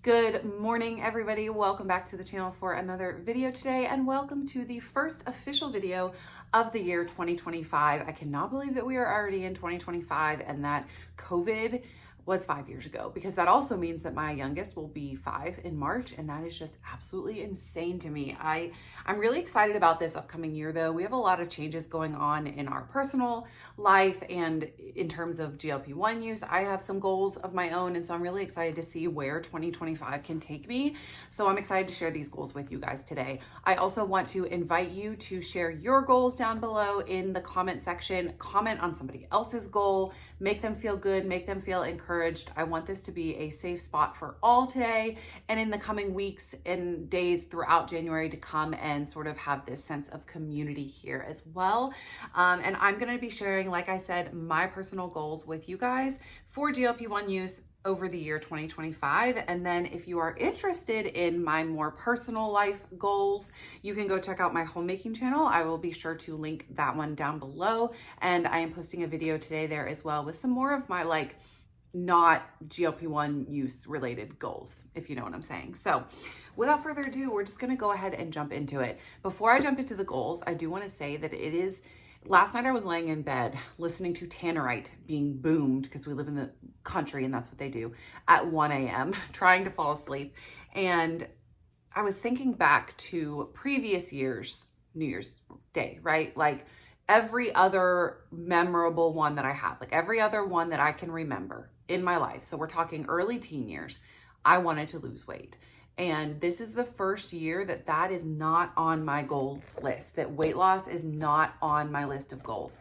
Good morning, everybody. Welcome back to the channel for another video today, and welcome to the first official video of the year 2025. I cannot believe that we are already in 2025 and that COVID was 5 years ago, because that also means that my youngest will be 5 in March, and that is just absolutely insane to me. I'm really excited about this upcoming year, though. We have a lot of changes going on in our personal life, and in terms of GLP-1 use, I have some goals of my own, and so I'm really excited to see where 2025 can take me. So I'm excited to share these goals with you guys today. I also want to invite you to share your goals down below in the comment section. Comment on somebody else's goal, make them feel good, make them feel encouraged. I want this to be a safe spot for all today and in the coming weeks and days throughout January to come, and sort of have this sense of community here as well. And I'm going to be sharing, like I said, my personal goals with you guys for GLP-1 use over the year 2025. And then if you are interested in my more personal life goals, you can go check out my homemaking channel. I will be sure to link that one down below. And I am posting a video today there as well with some more of my not GLP-1 use related goals, if you know what I'm saying. So without further ado, we're just going to go ahead and jump into it. Before I jump into the goals, I do want to say that last night I was laying in bed listening to Tannerite being boomed, because we live in the country and that's what they do, at 1 a.m. trying to fall asleep. And I was thinking back to previous years, New Year's Day, right? Like every other memorable one that I have, like every other one that I can remember in my life. So we're talking early teen years. I wanted to lose weight. And this is the first year that is not on my goal list, that weight loss is not on my list of goals.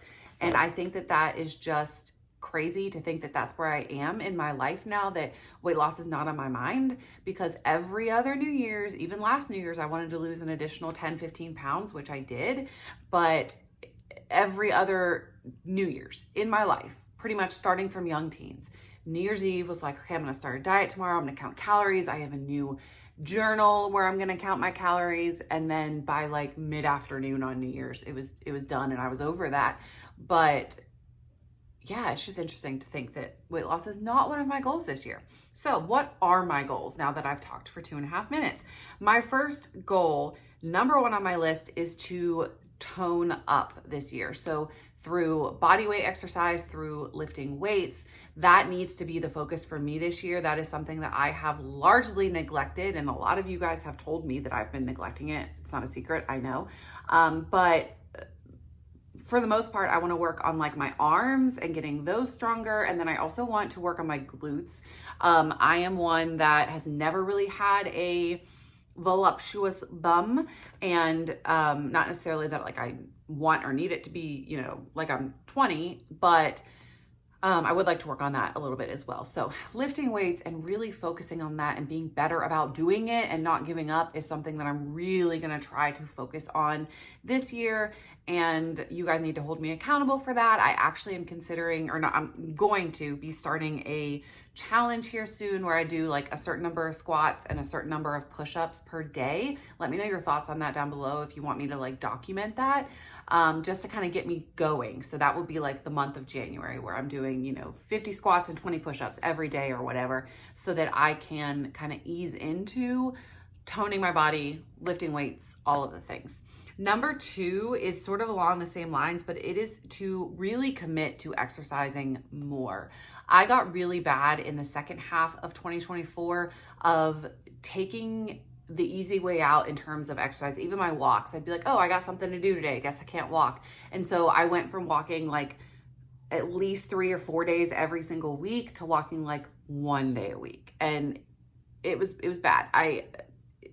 And I think that is just crazy to think that that's where I am in my life now, that weight loss is not on my mind, because every other New Year's, even last New Year's, I wanted to lose an additional 10, 15 pounds, which I did. But every other New Year's in my life, pretty much starting from young teens, New Year's Eve was like, okay, I'm going to start a diet tomorrow. I'm going to count calories. I have a new journal where I'm going to count my calories. And then by like mid-afternoon on New Year's, it was done and I was over that. But yeah, it's just interesting to think that weight loss is not one of my goals this year. So what are my goals now that I've talked for 2.5 minutes? My first goal, number one on my list, is to tone up this year. So through body weight exercise, through lifting weights, that needs to be the focus for me this year. That is something that I have largely neglected, and a lot of you guys have told me that I've been neglecting it. It's not a secret, I know. But for the most part, I want to work on like my arms and getting those stronger. And then I also want to work on my glutes. I am one that has never really had a voluptuous bum, and not necessarily that like I want or need it to be, like I'm 20, but I would like to work on that a little bit as well. So lifting weights and really focusing on that and being better about doing it and not giving up is something that I'm really going to try to focus on this year. And you guys need to hold me accountable for that. I actually am considering, or not, I'm going to be starting a challenge here soon where I do like a certain number of squats and a certain number of push-ups per day. Let me know your thoughts on that down below if you want me to like document that, just to kind of get me going. So that will be like the month of January where I'm doing, 50 squats and 20 push-ups every day or whatever, so that I can kind of ease into toning my body, lifting weights, all of the things. Number two is sort of along the same lines, but it is to really commit to exercising more. I got really bad in the second half of 2024 of taking the easy way out in terms of exercise. Even my walks, I'd be like, oh, I got something to do today. I guess I can't walk. And so I went from walking like at least 3 or 4 days every single week to walking like 1 day a week. And it was bad. I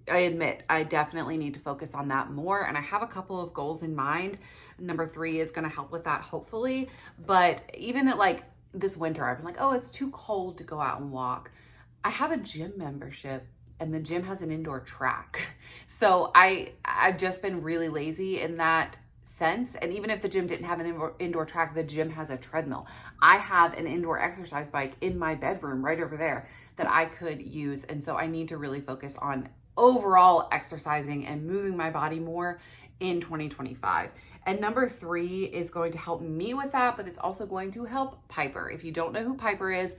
admit I definitely need to focus on that more. And I have a couple of goals in mind. Number 3 is going to help with that, hopefully. But even at like this winter, I've been like, oh, it's too cold to go out and walk. I have a gym membership and the gym has an indoor track. So I've just been really lazy in that sense. And even if the gym didn't have an indoor track, the gym has a treadmill. I have an indoor exercise bike in my bedroom right over there that I could use. And so I need to really focus on overall exercising and moving my body more in 2025. And number 3 is going to help me with that, but it's also going to help Piper. If you don't know who Piper is,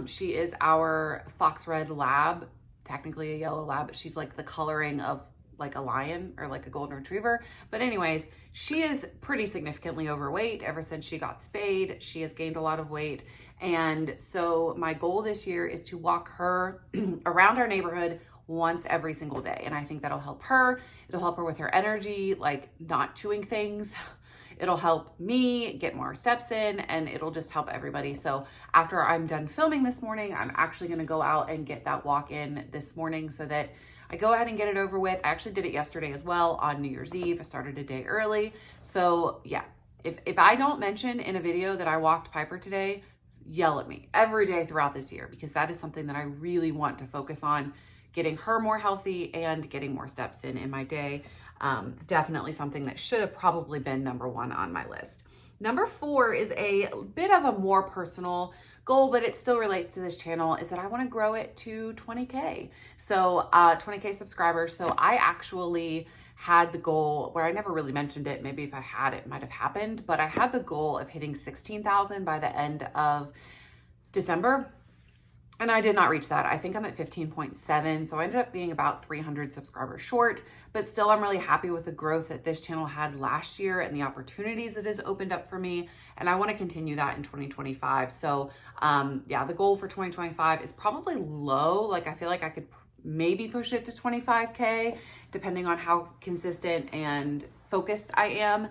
she is our Fox Red Lab technically a yellow lab, but she's like the coloring of like a lion or like a golden retriever. But anyways, she is pretty significantly overweight. Ever since she got spayed, she has gained a lot of weight. And so my goal this year is to walk her around our neighborhood once every single day. And I think that'll help her. It'll help her with her energy, like not chewing things. It'll help me get more steps in, and it'll just help everybody. So after I'm done filming this morning, I'm actually gonna go out and get that walk in this morning so that I go ahead and get it over with. I actually did it yesterday as well on New Year's Eve. I started a day early. So yeah, if I don't mention in a video that I walked Piper today, yell at me every day throughout this year, because that is something that I really want to focus on, getting her more healthy and getting more steps in my day. Definitely something that should have probably been number one on my list. Number 4 is a bit of a more personal goal, but it still relates to this channel, is that I want to grow it to 20K. So 20K subscribers. So I actually had the goal where I never really mentioned it. Maybe if I had, it might have happened, but I had the goal of hitting 16,000 by the end of December. And I did not reach that. I think I'm at 15.7. So I ended up being about 300 subscribers short, but still I'm really happy with the growth that this channel had last year and the opportunities it has opened up for me. And I want to continue that in 2025. So yeah, the goal for 2025 is probably low. Like I feel like I could maybe push it to 25K, depending on how consistent and focused I am.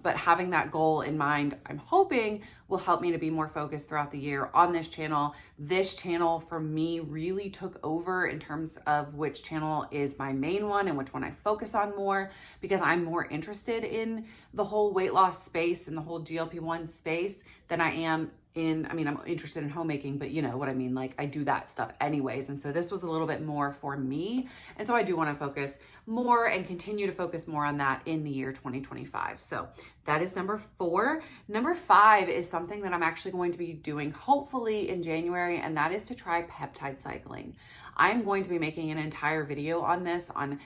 But having that goal in mind, I'm hoping will help me to be more focused throughout the year on this channel. This channel for me really took over in terms of which channel is my main one and which one I focus on more, because I'm more interested in the whole weight loss space and the whole GLP-1 space than I am in, I mean, I'm interested in homemaking, but you know what I mean? Like I do that stuff anyways. And so this was a little bit more for me. And so I do want to focus more and continue to focus more on that in the year 2025. So that is number 4. Number 5 is something that I'm actually going to be doing hopefully in January, and that is to try peptide cycling. I'm going to be making an entire video on this, on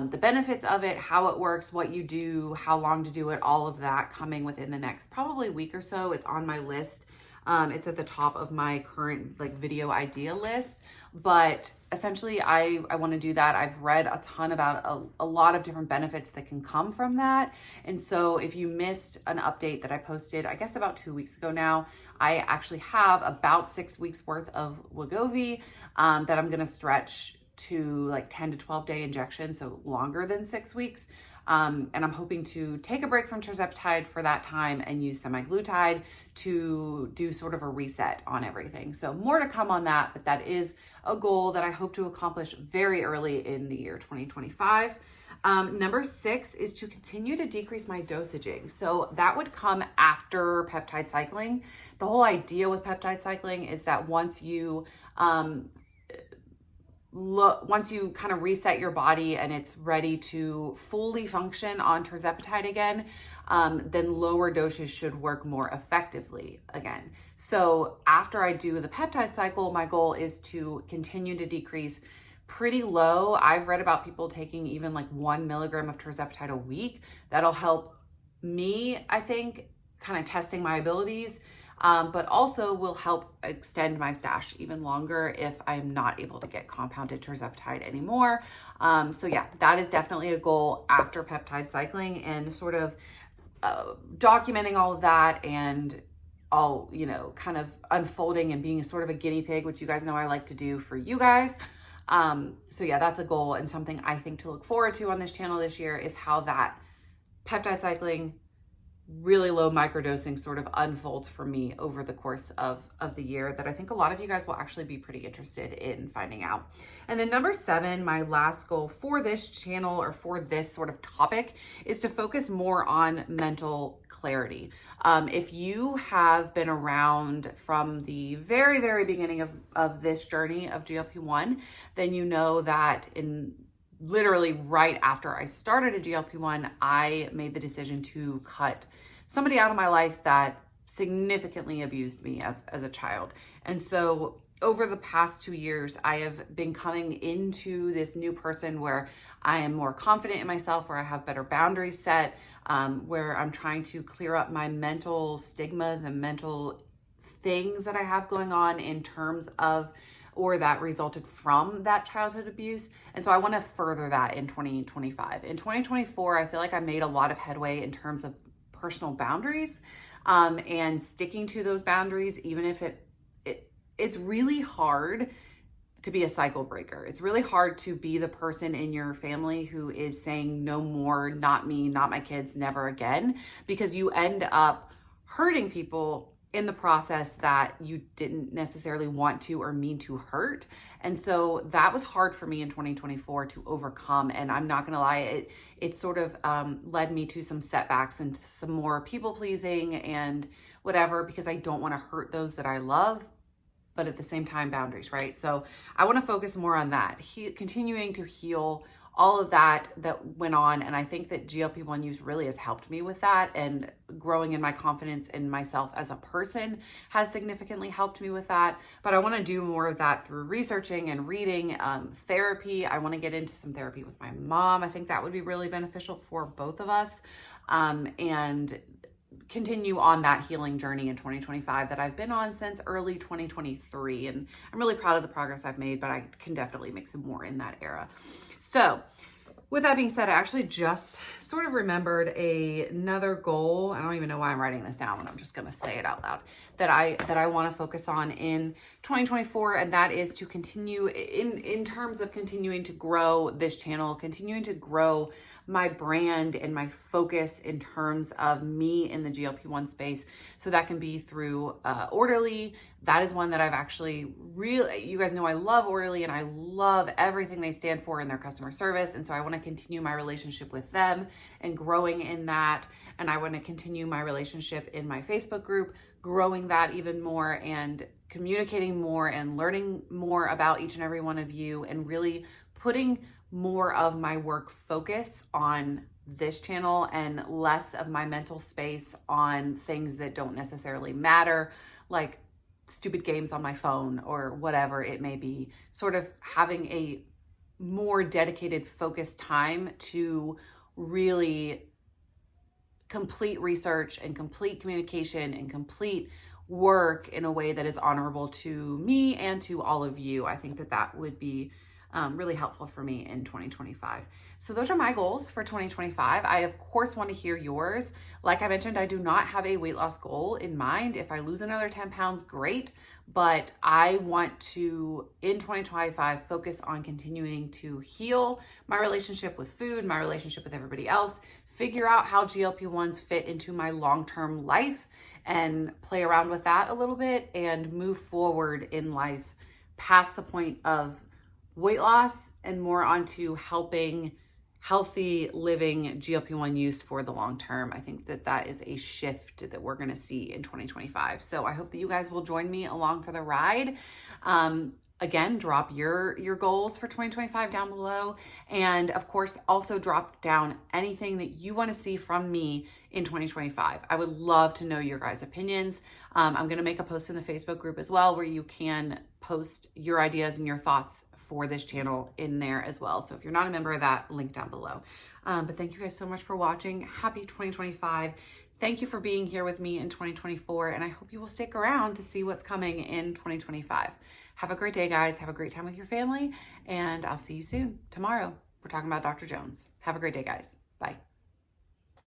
the benefits of it, how it works, what you do, how long to do it, all of that coming within the next probably week or so. It's on my list. It's at the top of my current like video idea list, but essentially I want to do that. I've read a ton about a lot of different benefits that can come from that. And so if you missed an update that I posted, I guess about 2 weeks ago now, I actually have about 6 weeks worth of Wegovy that I'm going to stretch to like 10 to 12 day injections. So longer than 6 weeks. And I'm hoping to take a break from tirzepatide for that time and use semaglutide to do sort of a reset on everything. So more to come on that, but that is a goal that I hope to accomplish very early in the year 2025. Number 6 is to continue to decrease my dosaging. So that would come after peptide cycling. The whole idea with peptide cycling is that once you kind of reset your body and it's ready to fully function on tirzepatide again, then lower doses should work more effectively again. So after I do the peptide cycle, my goal is to continue to decrease pretty low. I've read about people taking even like 1 milligram of tirzepatide a week. That'll help me, I think, kind of testing my abilities. But also will help extend my stash even longer if I'm not able to get compounded tirzepatide anymore. So yeah, that is definitely a goal after peptide cycling, and sort of documenting all of that and all, you know, kind of unfolding and being sort of a guinea pig, which you guys know I like to do for you guys. So yeah, that's a goal, and something I think to look forward to on this channel this year is how that peptide cycling, really low microdosing sort of unfolds for me over the course of the year, that I think a lot of you guys will actually be pretty interested in finding out. And then number 7, my last goal for this channel or for this sort of topic is to focus more on mental clarity. If you have been around from the very, very beginning of this journey of GLP-1, then you know that in literally right after I started a GLP-1, I made the decision to cut somebody out of my life that significantly abused me as a child. And so over the past 2 years, I have been coming into this new person where I am more confident in myself, where I have better boundaries set, where I'm trying to clear up my mental stigmas and mental things that I have going on in terms of or that resulted from that childhood abuse. And so I want to further that in 2025. In 2024, I feel like I made a lot of headway in terms of personal boundaries, and sticking to those boundaries, even if it's really hard to be a cycle breaker. It's really hard to be the person in your family who is saying no more, not me, not my kids, never again, because you end up hurting people in the process that you didn't necessarily want to or mean to hurt. And so that was hard for me in 2024 to overcome. And I'm not gonna lie, it sort of led me to some setbacks and some more people pleasing and whatever, because I don't want to hurt those that I love, but at the same time, boundaries, right? So I want to focus more on that, continuing to heal all of that went on. And I think that GLP-1 use really has helped me with that, and growing in my confidence in myself as a person has significantly helped me with that. But I want to do more of that through researching and reading, therapy. I want to get into some therapy with my mom. I think that would be really beneficial for both of us, and continue on that healing journey in 2025 that I've been on since early 2023. And I'm really proud of the progress I've made, but I can definitely make some more in that era. So with that being said, I actually just sort of remembered another goal. I don't even know why I'm writing this down, but I'm just going to say it out loud, that I want to focus on in 2024. And that is to continue in terms of continuing to grow this channel, continuing to grow my brand and my focus in terms of me in the GLP-1 space. So that can be through Orderly. That is one that I've actually really, you guys know I love Orderly and I love everything they stand for in their customer service. And so I want to continue my relationship with them and growing in that. And I want to continue my relationship in my Facebook group, growing that even more and communicating more and learning more about each and every one of you, and really putting more of my work focus on this channel and less of my mental space on things that don't necessarily matter, like stupid games on my phone or whatever it may be. Sort of having a more dedicated focused time to really complete research and complete communication and complete work in a way that is honorable to me and to all of you. I think that that would be really helpful for me in 2025. So those are my goals for 2025. I, of course, want to hear yours. Like I mentioned, I do not have a weight loss goal in mind. If I lose another 10 pounds, great. But I want to, in 2025, focus on continuing to heal my relationship with food, my relationship with everybody else, figure out how GLP-1s fit into my long-term life and play around with that a little bit, and move forward in life past the point of weight loss and more onto helping healthy living GLP-1 use for the long term. I think that that is a shift that we're going to see in 2025. So I hope that you guys will join me along for the ride. Again, drop your goals for 2025 down below. And of course, also drop down anything that you want to see from me in 2025. I would love to know your guys' opinions. I'm going to make a post in the Facebook group as well, where you can post your ideas and your thoughts for this channel in there as well. So if you're not a member of that, link down below. But thank you guys so much for watching. Happy 2025. Thank you for being here with me in 2024. And I hope you will stick around to see what's coming in 2025. Have a great day, guys. Have a great time with your family. And I'll see you soon. Tomorrow, we're talking about Dr. Jones. Have a great day, guys. Bye.